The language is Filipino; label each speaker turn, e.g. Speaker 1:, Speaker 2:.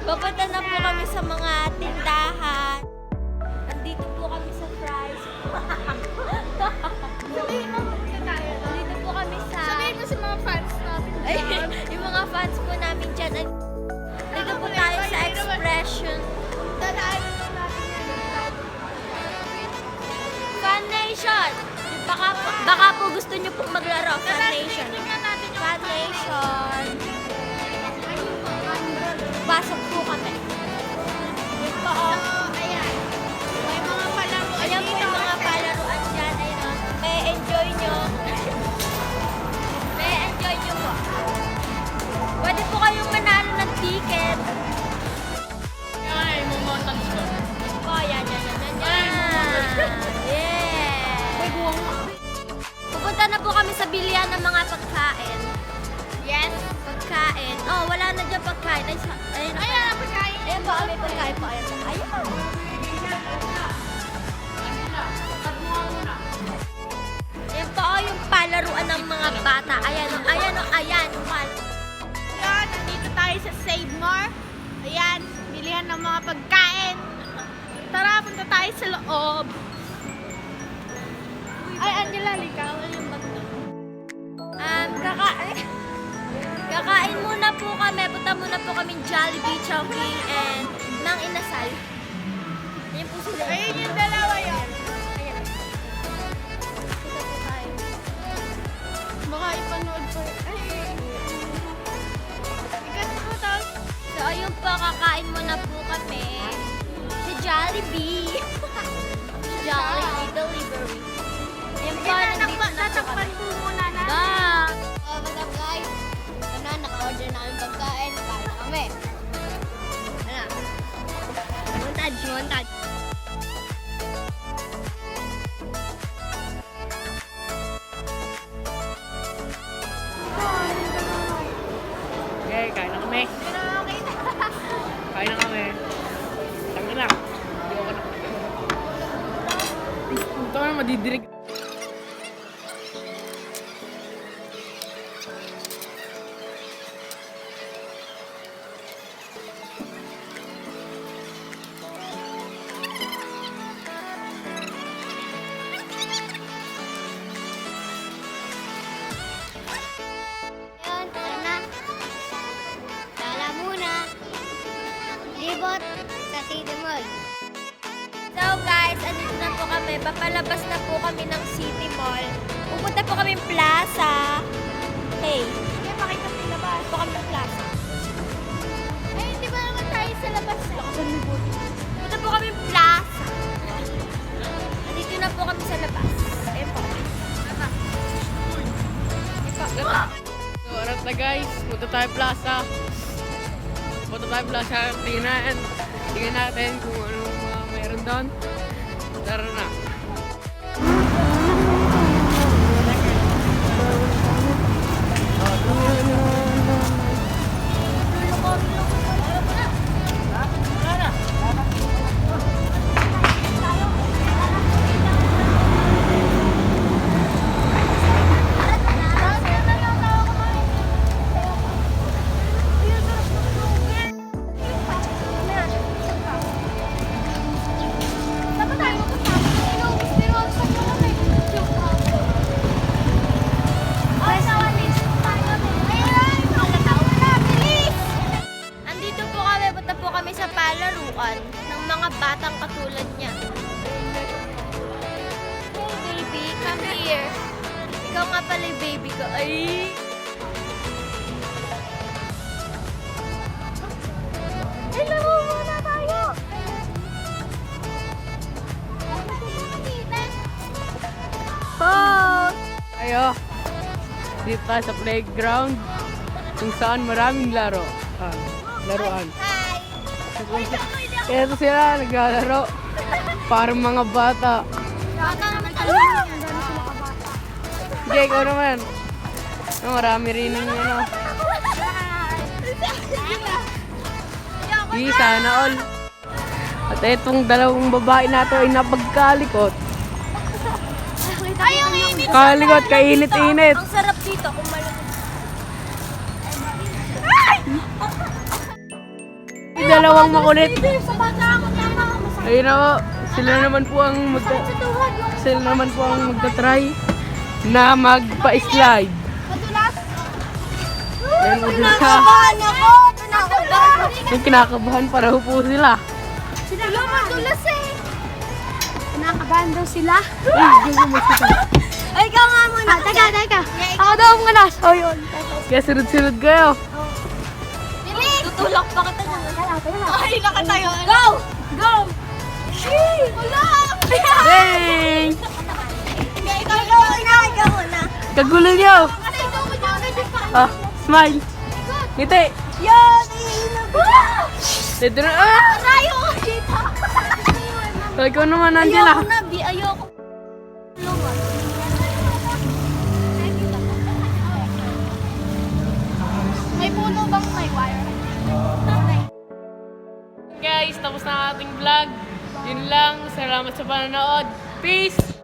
Speaker 1: Papunta na po kami sa mga tindahan. Nandito po kami sa fries.
Speaker 2: Sabihin mo muna tayo.
Speaker 1: Nandito po kami sa...
Speaker 2: Sabihin mo sa mga fans natin
Speaker 1: Ay,
Speaker 2: dyan.
Speaker 1: yung mga fans po namin dyan. Nandito po tayo sa Expression.
Speaker 2: Dadaanan lang natin yan.
Speaker 1: Fun Nation! Baka po gusto nyo pong maglaro. Fun Nation.
Speaker 2: Tingnan natin yung
Speaker 1: Fun Nation. Pasok po kami. Yun po, oh.
Speaker 2: So, ayan. May mga palaruan
Speaker 1: Ayan po
Speaker 2: dito.
Speaker 1: yung mga palaruan dyan. Ayun, oh. May enjoy nyo. May enjoy nyo po. Pwede po kayong manalo ng ticket.
Speaker 2: Ay, mumontag ko.
Speaker 1: Po, yan. Yeah!
Speaker 2: May buwang
Speaker 1: Pupunta na po kami sa bilihan ng mga pagkain.
Speaker 2: Yes.
Speaker 1: Pagkain. Oh, wala na dyan pagkain. Ayun,
Speaker 2: Ayan, ang pagkain.
Speaker 1: Ayan po, may pagkain po. Ayan po. Ayun. Ayan po, oh, yung palaruan ng mga bata. Ayan, oh, ayan, oh, ayan.
Speaker 2: Ayan, nandito tayo sa Save More. Ayan, bilihan ng mga pagkain. Tara, punta tayo sa loob. Ay, Angela, likaw. Ano yung bag mo?
Speaker 1: Kakain muna po kami. Punta muna po kami Jollibee, Chowking, and Nang Inasal. Ayan po sila.
Speaker 2: Ayun yung dalawa yun.
Speaker 1: Ayan. Punta po tayo.
Speaker 2: Baka ipanood ko. Ay. Ikat mo to.
Speaker 1: So, ayun po, kakain muna po kami sa Jollibee. Jollibee Delivery. Ayun po, nandito na po
Speaker 2: Tatakpan
Speaker 1: kami.
Speaker 2: po muna na.
Speaker 1: Bang! What's up guys? Ano, naka-order na kami pagkain. Kain na kami. Ano? Montage.
Speaker 3: Okay, kain na kami.
Speaker 2: Hindi na makita.
Speaker 3: Kain na kami. Tangin na. Hindi ako na. Ito na madidirig.
Speaker 1: Yun, tara na. Lala muna. Libot sa City Mall. So guys, andito na po kami. Papalabas na po kami ng City Mall. Pupunta po kami Plaza. Hey,
Speaker 2: Sige, pakita sa labas.
Speaker 1: po kami Plaza.
Speaker 2: Ay, hindi ba naman tayo sa labas? Lakasan mo buti.
Speaker 1: Pupunta po kami Plaza. Andito na po kami sa labas. Ayun po kami.
Speaker 3: So, arat na guys. Punta tayo plaza. Tingnan natin kung anong mga meron doon. Tara na.
Speaker 2: Saan ba tayo magkasama? Pero sa kami. Ay, nawalis tayo. Ayun, nakakatawa na. Bilis!
Speaker 1: Andito po kami. Punta po kami sa palaruan ng mga batang katulad niya. Hey baby, come here. Ikaw nga pala yung baby ko. Ay!
Speaker 2: Hello, muna tayo.
Speaker 3: Ayo. Dito tayo sa playground. Kung saan maraming laro. Laruan.
Speaker 2: Hi.
Speaker 3: Kaya ito sila naglalaro. Parang mga bata.
Speaker 2: Baka naman talaga.
Speaker 3: Sige, ikaw naman. Marami rin yung ano. Di, sana all. At itong dalawang babae nato ay napagkalikot.
Speaker 2: Ay, yung init.
Speaker 3: Kalikot, kainit-init.
Speaker 1: Ang sarap dito kung malapit.
Speaker 3: dalawang makulit.
Speaker 2: Sa bata ako tama.
Speaker 3: Ayun na po. Sila naman po ang magta-try na magpa-slide.
Speaker 2: Madulas.
Speaker 3: Ayun po sila.
Speaker 2: Kinakabahan ako. Kinakabahan.
Speaker 3: Yung kinakabahan para po sila.
Speaker 2: Sila madulas eh. Kinakabahan daw sila. Ay, ikaw nga muna. Teka. Ako daw ang ganas. O yun.
Speaker 3: Kaya sunod-sunod kayo.
Speaker 2: Bilis! Tutulak pa kita ng ay, nakatayo. Go! Go! Shee! Wala!
Speaker 3: Hey!
Speaker 2: Ikaw muna.
Speaker 3: Kagulo niyo.
Speaker 2: Kasi ikaw mo niya agad yung paa.
Speaker 3: Ah, smile. Ngiti.
Speaker 2: Yan! Iinog!
Speaker 3: Dito na. Ah!
Speaker 2: Arayo ko dito!
Speaker 3: So, ikaw naman, Angela.
Speaker 2: Ayoko na, Bi. Ayoko. Luwa. May puno bang may wire?
Speaker 3: Guys, tapos na ang ating vlog. Yun lang. Salamat sa panonood. Peace!